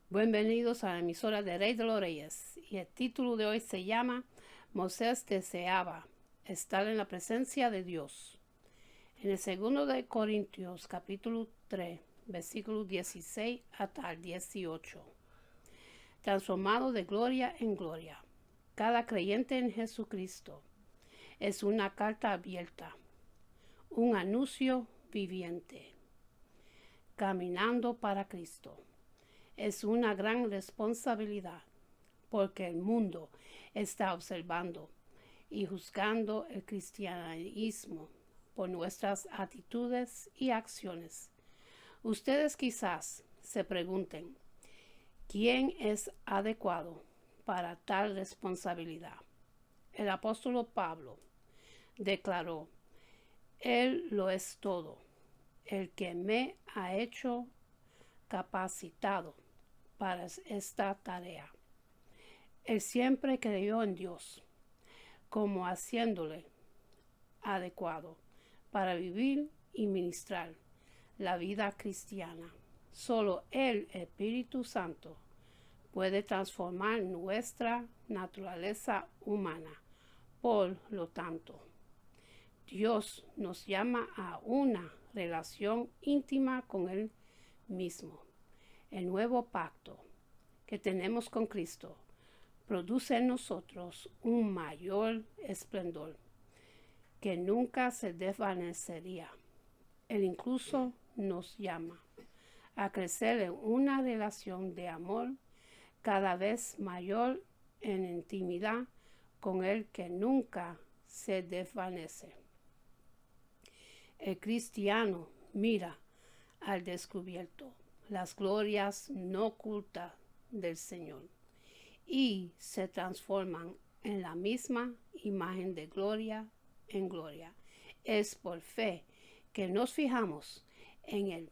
Bienvenidos a la emisora de Rey de los Reyes, y el título de hoy se llama Moisés deseaba estar en la presencia de Dios. En el segundo de Corintios capítulo 3 versículos 16 hasta el 18. Transformado de gloria en gloria. Cada creyente en Jesucristo es una carta abierta, un anuncio viviente. Caminando para Cristo. Es una gran responsabilidad porque el mundo está observando y juzgando el cristianismo por nuestras actitudes y acciones. Ustedes quizás se pregunten, ¿quién es adecuado para tal responsabilidad? El apóstol Pablo declaró, Él lo es todo, el que me ha hecho capacitado para esta tarea. Él siempre creyó en Dios como haciéndole adecuado para vivir y ministrar la vida cristiana. Solo el Espíritu Santo puede transformar nuestra naturaleza humana. Por lo tanto, Dios nos llama a una relación íntima con Él mismo. El nuevo pacto que tenemos con Cristo produce en nosotros un mayor esplendor que nunca se desvanecería. Él incluso nos llama a crecer en una relación de amor cada vez mayor en intimidad con Él que nunca se desvanece. El cristiano mira al descubierto las glorias no ocultas del Señor y se transforman en la misma imagen de gloria en gloria. Es por fe que nos fijamos en Él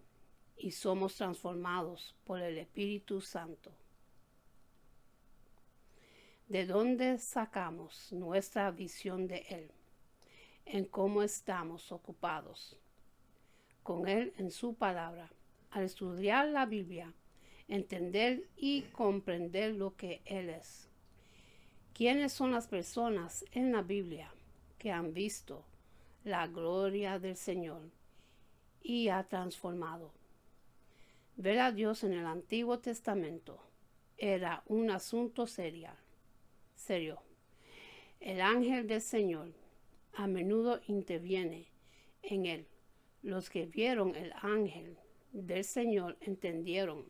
y somos transformados por el Espíritu Santo. ¿De dónde sacamos nuestra visión de Él? En cómo estamos ocupados con Él en su palabra. Al estudiar la Biblia, entender y comprender lo que Él es. ¿Quiénes son las personas en la Biblia que han visto la gloria del Señor y ha transformado? Ver a Dios en el Antiguo Testamento era un asunto serio. El ángel del Señor a menudo interviene en él. Los que vieron el ángel del Señor entendieron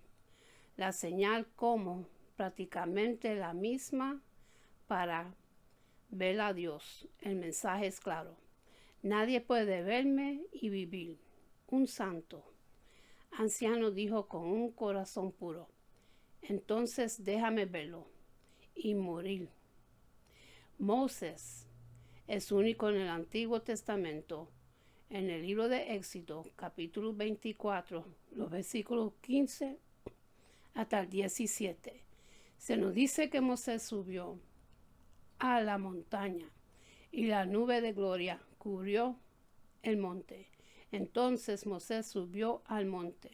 la señal como prácticamente la misma para ver a Dios. El mensaje es claro. Nadie puede verme y vivir. Un santo anciano dijo con un corazón puro, entonces déjame verlo y morir. Moisés es único en el Antiguo Testamento. En el libro de Éxodo, capítulo 24, los versículos 15 hasta el 17, se nos dice que Moisés subió a la montaña y la nube de gloria cubrió el monte. Entonces Moisés subió al monte.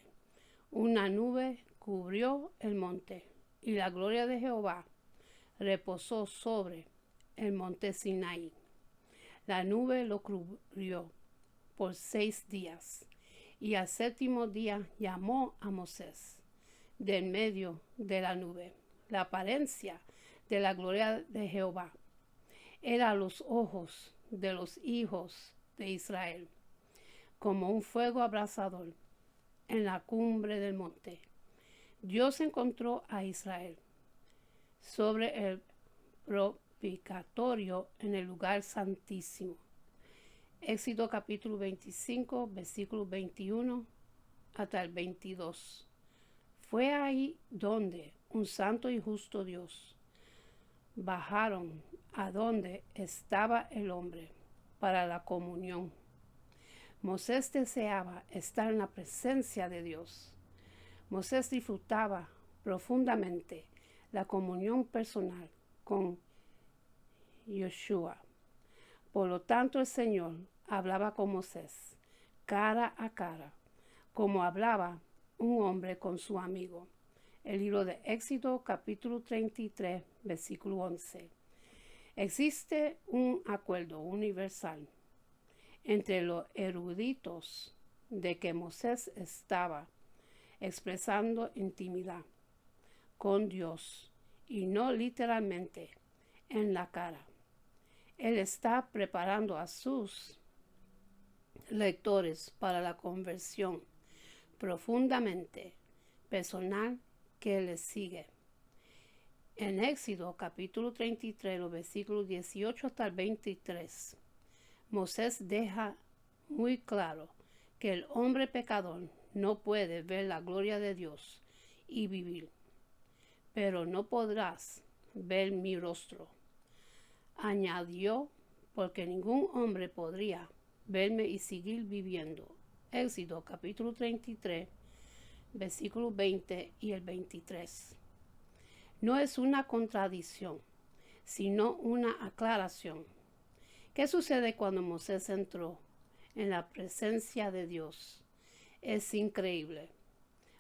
Una nube cubrió el monte y la gloria de Jehová reposó sobre el monte Sinaí. La nube lo cubrió por 6 días y al séptimo día llamó a Moisés del medio de la nube. La apariencia de la gloria de Jehová era a los ojos de los hijos de Israel como un fuego abrasador en la cumbre del monte. Dios encontró a Israel sobre el propiciatorio en el lugar santísimo. Éxodo capítulo 25, versículos 21 hasta el 22. Fue ahí donde un santo y justo Dios bajaron a donde estaba el hombre para la comunión. Moisés deseaba estar en la presencia de Dios. Moisés disfrutaba profundamente la comunión personal con Yeshua. Por lo tanto, el Señor hablaba con Moisés cara a cara, como hablaba un hombre con su amigo. El libro de Éxodo, capítulo 33, versículo 11. Existe un acuerdo universal entre los eruditos de que Moisés estaba expresando intimidad con Dios y no literalmente en la cara. Él está preparando a sus lectores para la conversión profundamente personal que les sigue. En Éxodo capítulo 33, los versículos 18 hasta el 23, Moisés deja muy claro que el hombre pecador no puede ver la gloria de Dios y vivir. Pero no podrás ver mi rostro, añadió, porque ningún hombre podría verme y seguir viviendo. Éxodo capítulo 33, versículos 20 y el 23. No es una contradicción, sino una aclaración. ¿Qué sucede cuando Moisés entró en la presencia de Dios? Es increíble.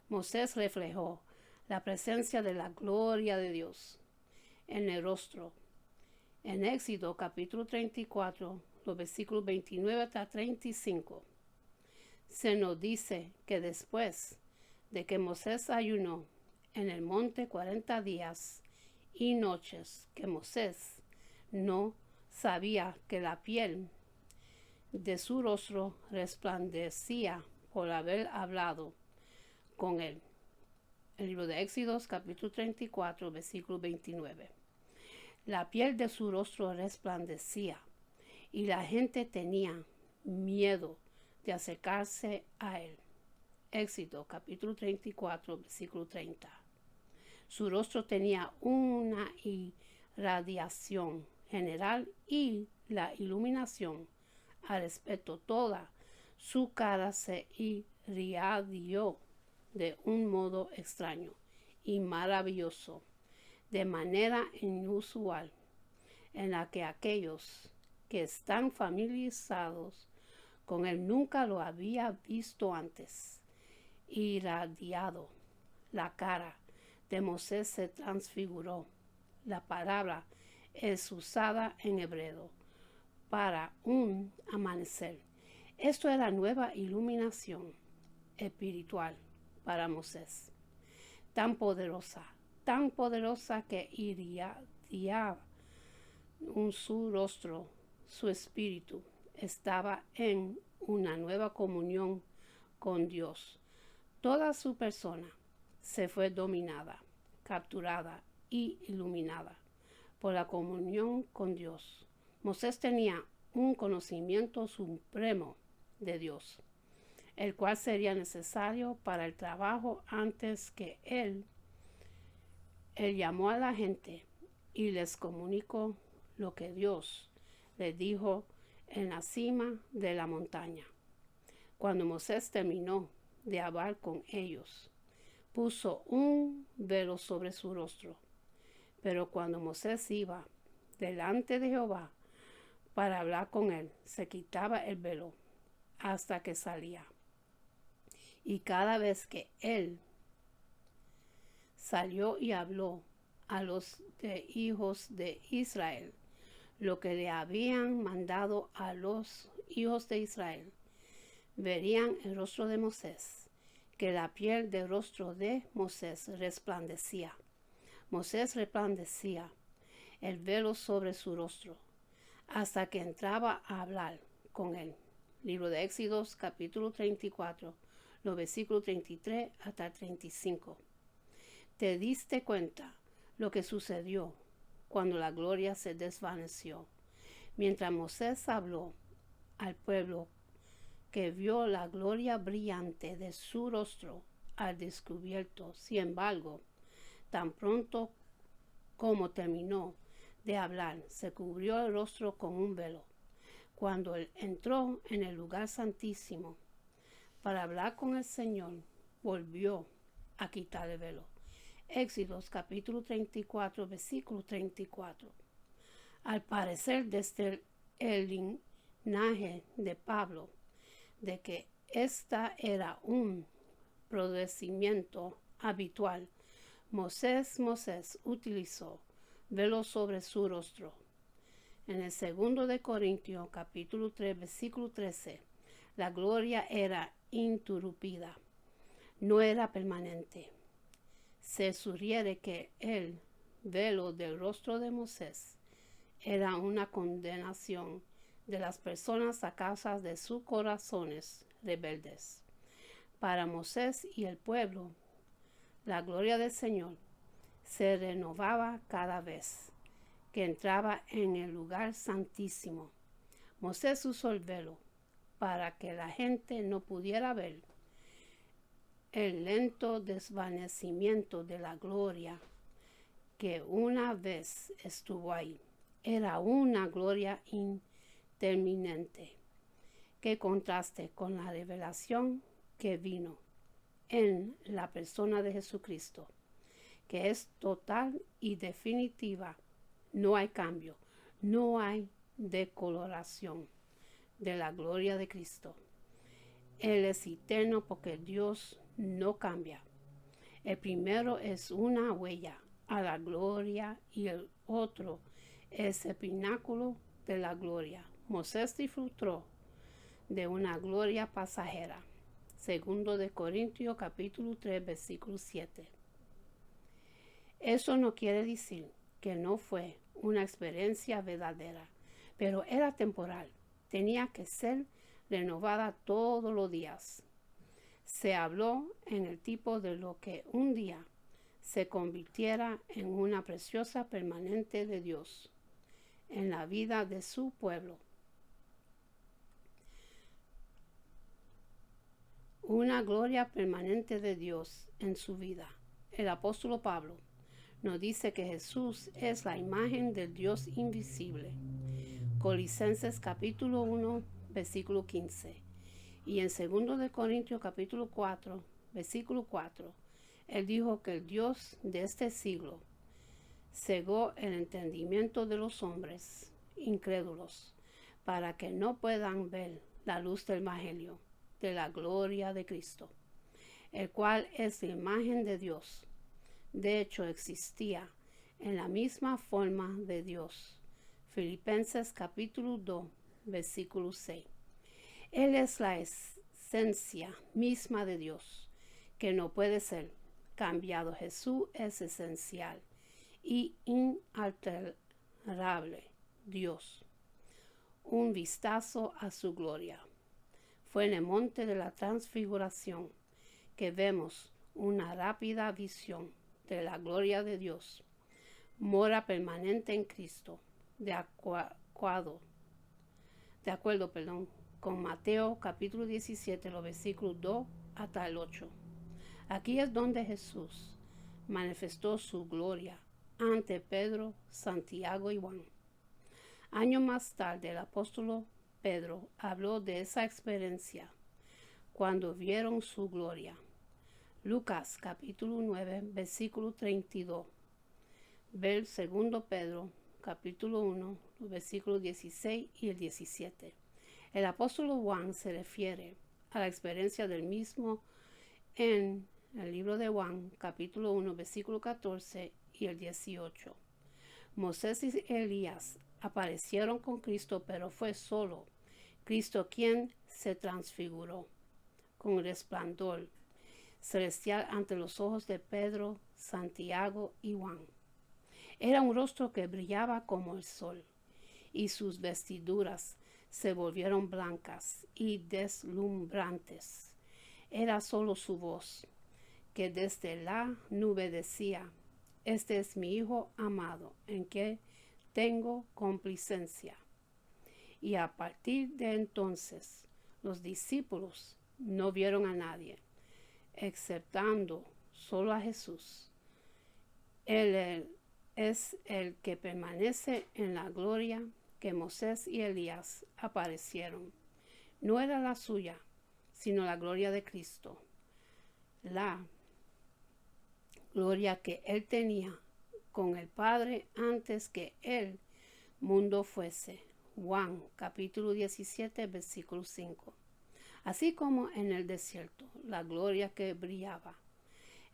Moisés reflejó la presencia de la gloria de Dios en el rostro. En Éxodo capítulo 34, los versículos 29 hasta 35, se nos dice que después de que Moisés ayunó en el monte 40 días y noches, que Moisés no sabía que la piel de su rostro resplandecía por haber hablado con él. El libro de Éxodo, capítulo 34, versículo 29. La piel de su rostro resplandecía y la gente tenía miedo de acercarse a él. Éxodo, capítulo 34, versículo 30. Su rostro tenía una irradiación general y la iluminación al respecto. Toda su cara se irradió de un modo extraño y maravilloso, de manera inusual, en la que aquellos que están familiarizados con él nunca lo había visto antes. Irradiado, la cara de Moisés se transfiguró. La palabra es usada en hebreo para un amanecer. Esto era nueva iluminación espiritual para Moisés, tan poderosa que irradiaba su rostro. Su espíritu estaba en una nueva comunión con Dios. Toda su persona se fue dominada, capturada y iluminada por la comunión con Dios. Moisés tenía un conocimiento supremo de Dios, el cual sería necesario para el trabajo antes que él llamó a la gente y les comunicó lo que Dios le dijo en la cima de la montaña. Cuando Moisés terminó de hablar con ellos, puso un velo sobre su rostro. Pero cuando Moisés iba delante de Jehová para hablar con él, se quitaba el velo hasta que salía. Y cada vez que él salió y habló a los hijos de Israel lo que le habían mandado a los hijos de Israel, verían el rostro de Moisés, que la piel del rostro de Moisés resplandecía. Moisés resplandecía el velo sobre su rostro hasta que entraba a hablar con él. Libro de Éxodo, capítulo 34, los versículos 33 hasta 35. ¿Te diste cuenta lo que sucedió cuando la gloria se desvaneció? Mientras Moisés habló al pueblo, que vio la gloria brillante de su rostro al descubierto. Sin embargo, tan pronto como terminó de hablar, se cubrió el rostro con un velo. Cuando él entró en el lugar santísimo para hablar con el Señor, volvió a quitar el velo. Éxodo capítulo 34, versículo 34. Al parecer, desde el linaje de Pablo, de que esta era un procedimiento habitual, Moisés utilizó velo sobre su rostro. En el 2 de Corintios, capítulo 3, versículo 13, la gloria era interrumpida, no era permanente. Se sugiere que el velo del rostro de Moisés era una condenación de las personas a causa de sus corazones rebeldes. Para Moisés y el pueblo, la gloria del Señor se renovaba cada vez que entraba en el lugar santísimo. Moisés usó el velo para que la gente no pudiera ver el lento desvanecimiento de la gloria que una vez estuvo ahí. Era una gloria interminente, que contraste con la revelación que vino en la persona de Jesucristo, que es total y definitiva. No hay cambio, no hay decoloración de la gloria de Cristo. Él es eterno porque Dios no cambia. El primero es una huella a la gloria y el otro es el pináculo de la gloria. Moisés disfrutó de una gloria pasajera. 2 de Corintios capítulo 3 versículo 7. Eso no quiere decir que no fue una experiencia verdadera, pero era temporal. Tenía que ser renovada todos los días. Se habló en el tipo de lo que un día se convirtiera en una preciosa permanente de Dios en la vida de su pueblo. Una gloria permanente de Dios en su vida. El apóstol Pablo nos dice que Jesús es la imagen del Dios invisible. Colosenses capítulo 1, versículo 15. Y en 2 de Corintios capítulo 4, versículo 4, él dijo que el Dios de este siglo cegó el entendimiento de los hombres incrédulos para que no puedan ver la luz del evangelio de la gloria de Cristo, el cual es la imagen de Dios. De hecho, existía en la misma forma de Dios. Filipenses capítulo 2, versículo 6. Él es la esencia misma de Dios, que no puede ser cambiado. Jesús es esencial y inalterable Dios. Un vistazo a su gloria. Fue en el monte de la transfiguración que vemos una rápida visión de la gloria de Dios, mora permanente en Cristo, de acuerdo, con Mateo capítulo 17, los versículos 2 hasta el 8. Aquí es donde Jesús manifestó su gloria ante Pedro, Santiago y Juan. Años más tarde, el apóstol Pedro habló de esa experiencia cuando vieron su gloria. Lucas capítulo 9, versículo 32. Ver 2 Pedro capítulo 1, versículos 16 y el 17. El apóstol Juan se refiere a la experiencia del mismo en el libro de Juan capítulo 1, versículo 14 y el 18. Moisés y Elías aparecieron con Cristo, pero fue solo Cristo quien se transfiguró con resplandor celestial ante los ojos de Pedro, Santiago y Juan. Era un rostro que brillaba como el sol, y sus vestiduras se volvieron blancas y deslumbrantes. Era solo su voz, que desde la nube decía: este es mi Hijo amado, en que tengo complacencia. Y a partir de entonces, los discípulos no vieron a nadie, exceptando solo a Jesús. Él es el que permanece en la gloria que Moisés y Elías aparecieron. No era la suya, sino la gloria de Cristo. La gloria que él tenía con el Padre antes que el mundo fuese. Juan capítulo 17 versículo 5. Así como en el desierto, la gloria que brillaba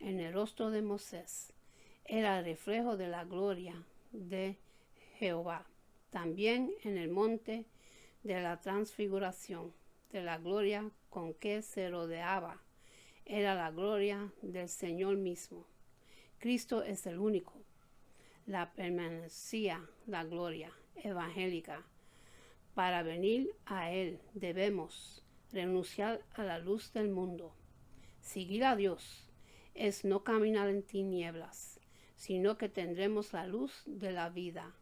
en el rostro de Moisés era el reflejo de la gloria de Jehová. También en el monte de la transfiguración, de la gloria con que se rodeaba, era la gloria del Señor mismo. Cristo es el único. La permanecía la gloria evangélica. Para venir a Él debemos renunciar a la luz del mundo. Seguir a Dios es no caminar en tinieblas, sino que tendremos la luz de la vida.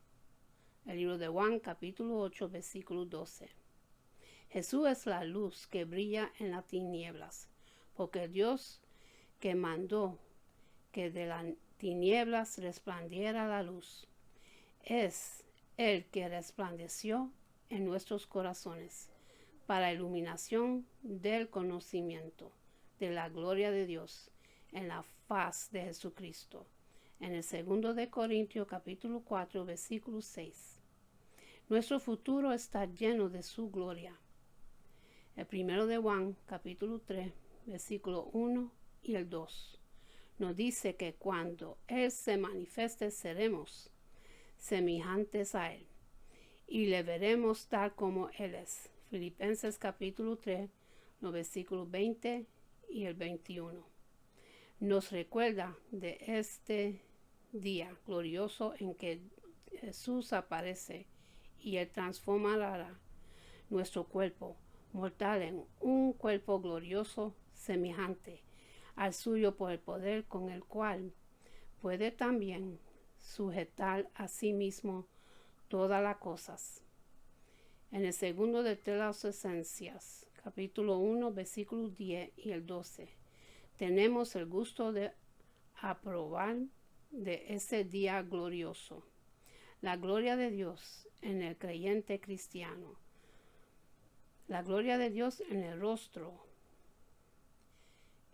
El libro de Juan, capítulo 8, versículo 12. Jesús es la luz que brilla en las tinieblas, porque Dios que mandó que de las tinieblas resplandiera la luz, es el que resplandeció en nuestros corazones para iluminación del conocimiento de la gloria de Dios en la faz de Jesucristo. En el 2 de Corintios capítulo 4 versículo 6. Nuestro futuro está lleno de su gloria. El 1 de Juan capítulo 3 versículo 1 y el 2 nos dice que cuando Él se manifieste seremos semejantes a Él y le veremos tal como Él es. Filipenses capítulo 3, los versículos 20 y el 21. Nos recuerda de este día glorioso en que Jesús aparece y Él transformará nuestro cuerpo mortal en un cuerpo glorioso semejante al suyo por el poder con el cual puede también sujetar a sí mismo todas las cosas. En el 2 de Tesalonicenses, capítulo 1, versículos 10 y el 12, tenemos el gusto de aprobar de ese día glorioso. La gloria de Dios en el creyente cristiano. La gloria de Dios en el rostro.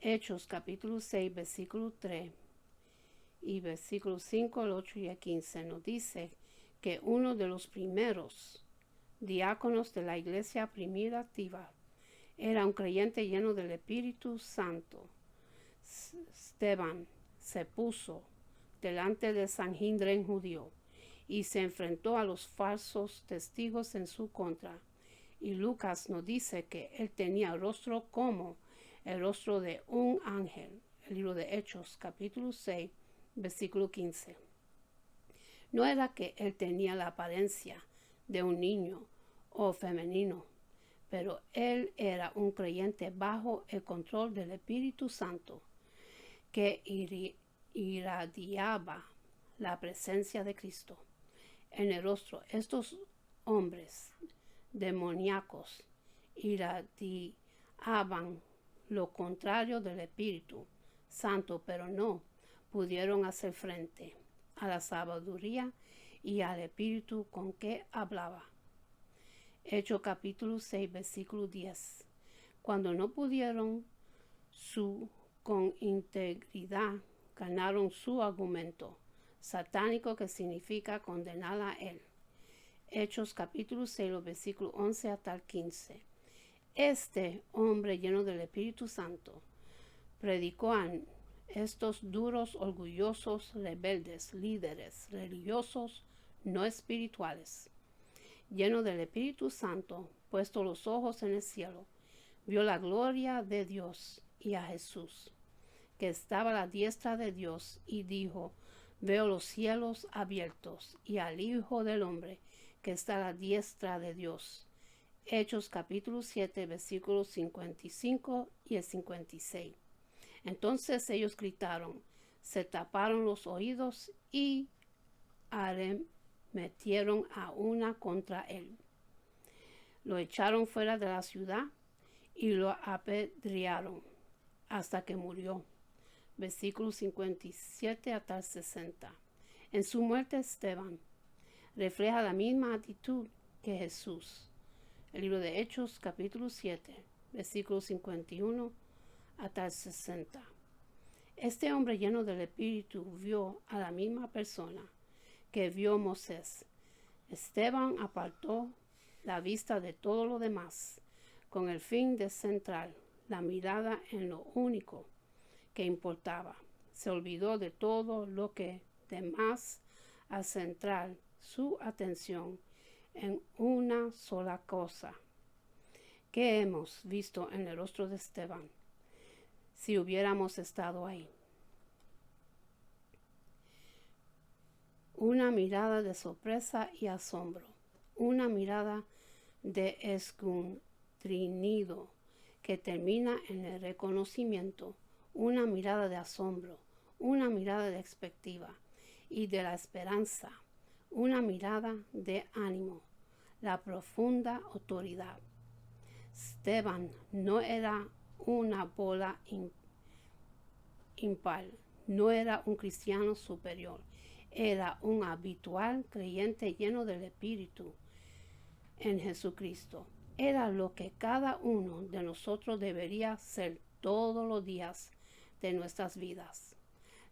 Hechos capítulo 6, versículo 3 y versículos 5, el 8 y el 15 nos dice que uno de los primeros diáconos de la iglesia primitiva era un creyente lleno del Espíritu Santo. Esteban se puso delante del Sanhedrin judío y se enfrentó a los falsos testigos en su contra. Y Lucas nos dice que él tenía el rostro como el rostro de un ángel. El libro de Hechos, capítulo 6, versículo 15. No era que él tenía la apariencia de un niño o femenino, pero él era un creyente bajo el control del Espíritu Santo que irradiaba la presencia de Cristo en el rostro. Estos hombres demoníacos irradiaban lo contrario del Espíritu Santo, pero no pudieron hacer frente a la sabiduría y al Espíritu con que hablaba. Hechos capítulo 6, versículo 10. Cuando no pudieron con integridad ganaron su argumento satánico que significa condenar a él. Hechos capítulo 6, los versículos 11 hasta el 15. Este hombre lleno del Espíritu Santo predicó a estos duros, orgullosos, rebeldes, líderes religiosos no espirituales. Lleno del Espíritu Santo, puesto los ojos en el cielo, vio la gloria de Dios y a Jesús, que estaba a la diestra de Dios, y dijo: veo los cielos abiertos y al Hijo del Hombre que está a la diestra de Dios. Hechos capítulo 7, versículos 55 y el 56. Entonces ellos gritaron, se taparon los oídos y arremetieron a una contra él. Lo echaron fuera de la ciudad y lo apedrearon hasta que murió. Versículos 57 hasta el 60. En su muerte Esteban refleja la misma actitud que Jesús. El libro de Hechos capítulo 7, versículos 51 hasta el 60. Este hombre lleno del Espíritu vio a la misma persona que vio Moisés. Esteban apartó la vista de todo lo demás con el fin de centrar la mirada en lo único que importaba. Se olvidó de todo lo que demás a centrar su atención en una sola cosa. ¿Qué hemos visto en el rostro de Esteban si hubiéramos estado ahí? Una mirada de sorpresa y asombro, una mirada de escudriño que termina en el reconocimiento, una mirada de asombro, una mirada de expectativa y de la esperanza, una mirada de ánimo, la profunda autoridad. Esteban no era una bola impar, no era un cristiano superior, era un habitual creyente lleno del Espíritu en Jesucristo. Era lo que cada uno de nosotros debería ser todos los días de nuestras vidas.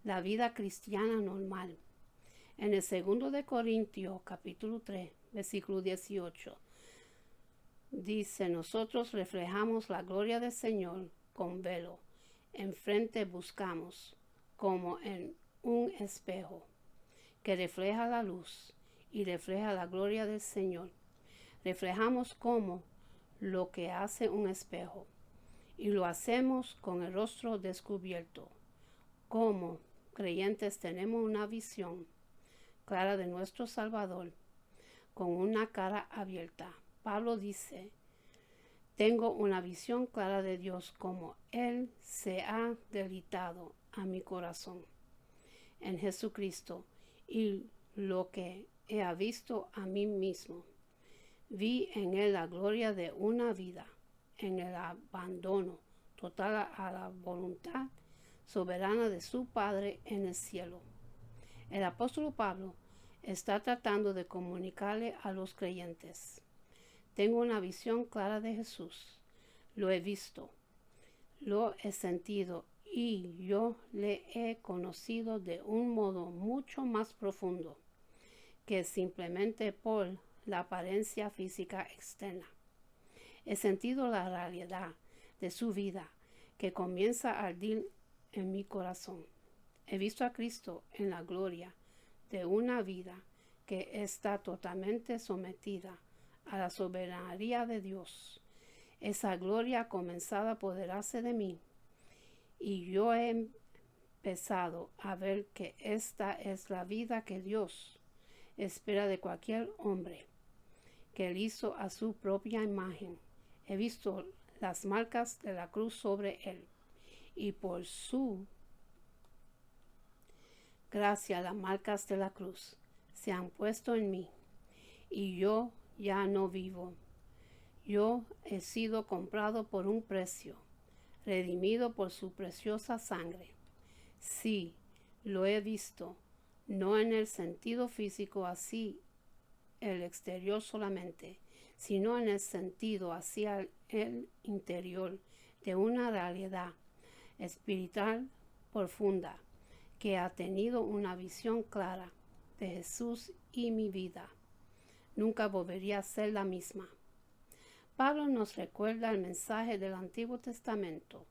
La vida cristiana normal. En el 2 de Corintios, capítulo 3, versículo 18, dice: nosotros reflejamos la gloria del Señor con velo. Enfrente buscamos, como en un espejo, que refleja la luz y refleja la gloria del Señor. Reflejamos como lo que hace un espejo, y lo hacemos con el rostro descubierto. Como creyentes tenemos una visión clara de nuestro Salvador, con una cara abierta. Pablo dice: tengo una visión clara de Dios, como Él se ha deleitado a mi corazón en Jesucristo, y lo que he visto a mí mismo. Vi en Él la gloria de una vida, en el abandono total a la voluntad soberana de su Padre en el cielo. El apóstol Pablo está tratando de comunicarle a los creyentes: tengo una visión clara de Jesús, lo he visto, lo he sentido y yo le he conocido de un modo mucho más profundo que simplemente por la apariencia física externa. He sentido la realidad de su vida que comienza a arder en mi corazón. He visto a Cristo en la gloria de una vida que está totalmente sometida a la soberanía de Dios. Esa gloria ha comenzado a apoderarse de mí, y yo he empezado a ver que esta es la vida que Dios espera de cualquier hombre que Él hizo a su propia imagen. He visto las marcas de la cruz sobre Él, y por su gracia las marcas de la cruz se han puesto en mí, y yo ya no vivo. Yo he sido comprado por un precio, redimido por su preciosa sangre. Sí, lo he visto, no en el sentido físico así el exterior solamente, sino en el sentido hacia el interior de una realidad espiritual profunda que ha tenido una visión clara de Jesús, y mi vida nunca volvería a ser la misma. Pablo nos recuerda el mensaje del Antiguo Testamento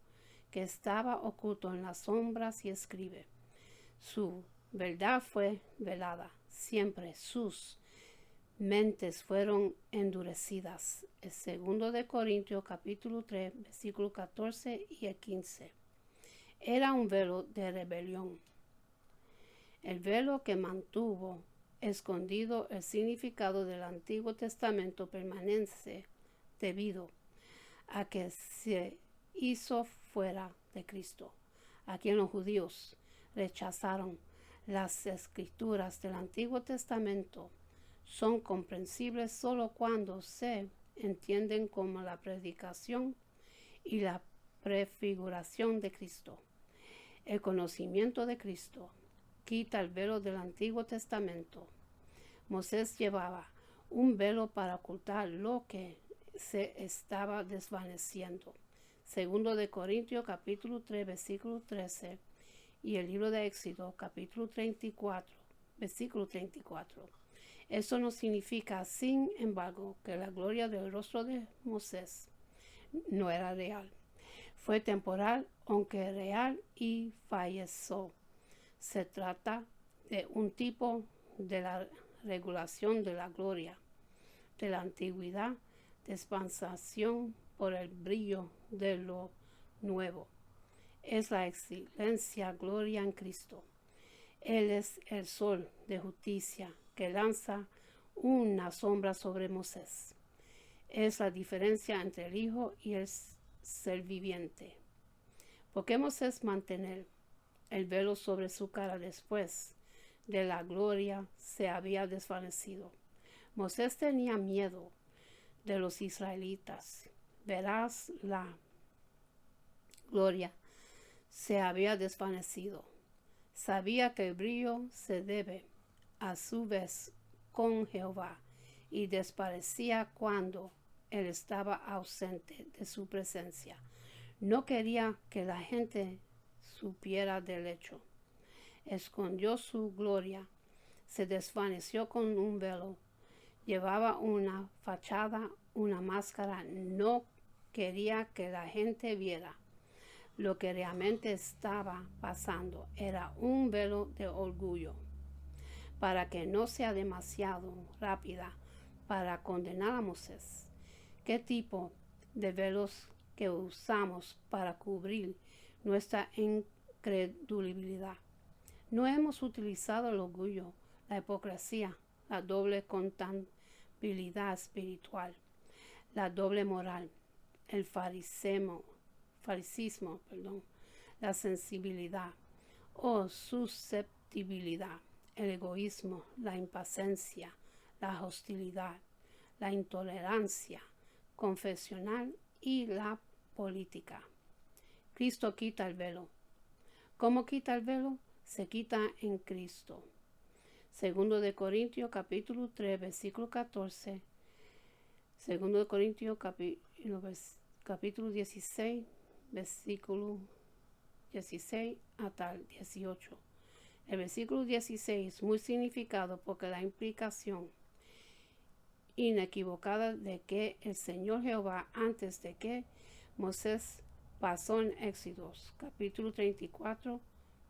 que estaba oculto en las sombras y escribe: su verdad fue velada, siempre sus mentes fueron endurecidas. El 2 de Corintios capítulo 3, versículo 14 y el 15. Era un velo de rebelión. El velo que mantuvo escondido el significado del Antiguo Testamento permanece debido a que se hizo fuera de Cristo, a quien los judíos rechazaron. Las escrituras del Antiguo Testamento son comprensibles solo cuando se entienden como la predicación y la prefiguración de Cristo. El conocimiento de Cristo quita el velo del Antiguo Testamento. Moisés llevaba un velo para ocultar lo que se estaba desvaneciendo. 2 de Corintios capítulo 3 versículo 13 y el libro de Éxodo capítulo 34 versículo 34. Eso no significa, sin embargo, que la gloria del rostro de Moisés no era real. Fue temporal, aunque real, y falleció. Se trata de un tipo de la regulación de la gloria de la antigüedad, de expansión por el brillo de lo nuevo. Es la excelencia, gloria en Cristo. Él es el sol de justicia que lanza una sombra sobre Moisés. Es la diferencia entre el Hijo y el ser viviente. Porque Moisés mantener el velo sobre su cara después de la gloria se había desvanecido. Moisés tenía miedo de los israelitas. Verás, la gloria se había desvanecido. Sabía que el brillo se debe a su vez con Jehová y desaparecía cuando él estaba ausente de su presencia. No quería que la gente supiera del hecho. Escondió su gloria, se desvaneció con un velo. Llevaba una fachada, una máscara. No quería que la gente viera lo que realmente estaba pasando. Era un velo de orgullo, para que no sea demasiado rápida para condenar a Moisés. ¿Qué tipo de velos que usamos para cubrir nuestra incredulidad? No hemos utilizado el orgullo, la hipocresía, la doble contabilidad espiritual, la doble moral, el faricismo, la sensibilidad o susceptibilidad, el egoísmo, la impaciencia, la hostilidad, la intolerancia confesional y la política. Cristo quita el velo. ¿Cómo quita el velo? Se quita en Cristo. Segundo de Corintios capítulo 3 versículo 14. Segundo de Corintios capítulo 16 versículo 16 hasta el 18. El versículo 16 es muy significado porque la implicación inequivocada de que el Señor Jehová, antes de que Moisés pasó en Éxodos capítulo 34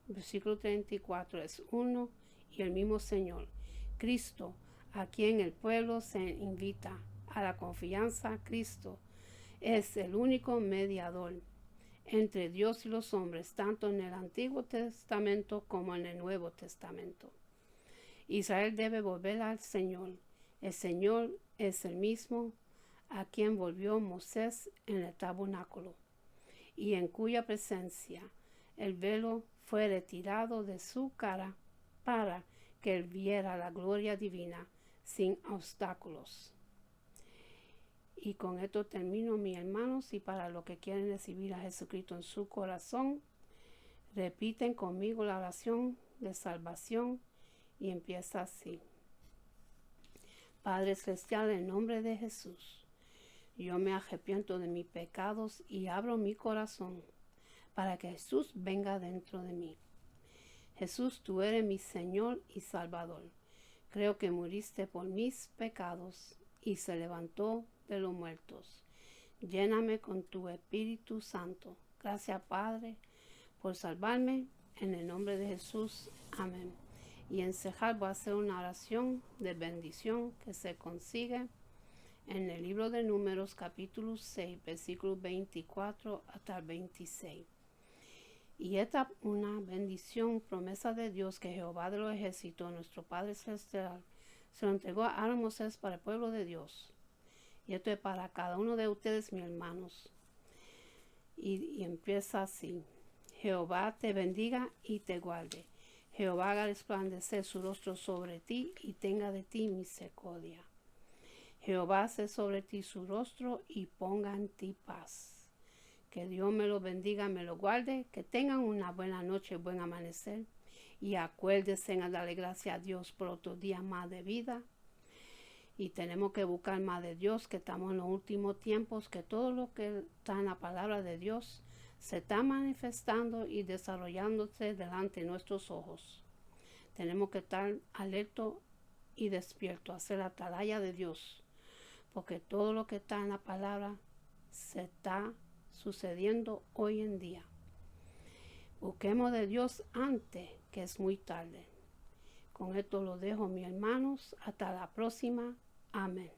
versículo 34, es uno y el mismo Señor, Cristo, a quien el pueblo se invita a la confianza. Cristo es el único mediador entre Dios y los hombres, tanto en el Antiguo Testamento como en el Nuevo Testamento. Israel debe volver al Señor. El Señor es el mismo a quien volvió Moisés en el tabernáculo, y en cuya presencia el velo fue retirado de su cara para que él viera la gloria divina sin obstáculos. Y con esto termino, mis hermanos, y para los que quieren recibir a Jesucristo en su corazón, repiten conmigo la oración de salvación y empieza así. Padre Celestial, en nombre de Jesús, yo me arrepiento de mis pecados y abro mi corazón para que Jesús venga dentro de mí. Jesús, tú eres mi Señor y Salvador. Creo que muriste por mis pecados y se levantó de los muertos. Lléname con tu Espíritu Santo. Gracias, Padre, por salvarme. En el nombre de Jesús. Amén. Y en cejar voy a hacer una oración de bendición que se consigue en el libro de Números, capítulo 6, versículos 24 hasta el 26. Y esta es una bendición, promesa de Dios que Jehová de los ejércitos, nuestro Padre Celestial, se lo entregó a Aarón Moisés para el pueblo de Dios. Y esto es para cada uno de ustedes, mis hermanos. Y empieza así. Jehová te bendiga y te guarde. Jehová haga resplandecer su rostro sobre ti y tenga de ti misericordia. Jehová hace sobre ti su rostro y ponga en ti paz. Que Dios me lo bendiga, me lo guarde, que tengan una buena noche, buen amanecer. Y acuérdense en darle gracias a Dios por otro día más de vida. Y tenemos que buscar más de Dios, que estamos en los últimos tiempos, que todo lo que está en la palabra de Dios se está manifestando y desarrollándose delante de nuestros ojos. Tenemos que estar alertos y despiertos, hacer la atalaya de Dios, porque todo lo que está en la palabra se está sucediendo hoy en día. Busquemos de Dios antes que es muy tarde. Con esto lo dejo, mis hermanos. Hasta la próxima. Amén.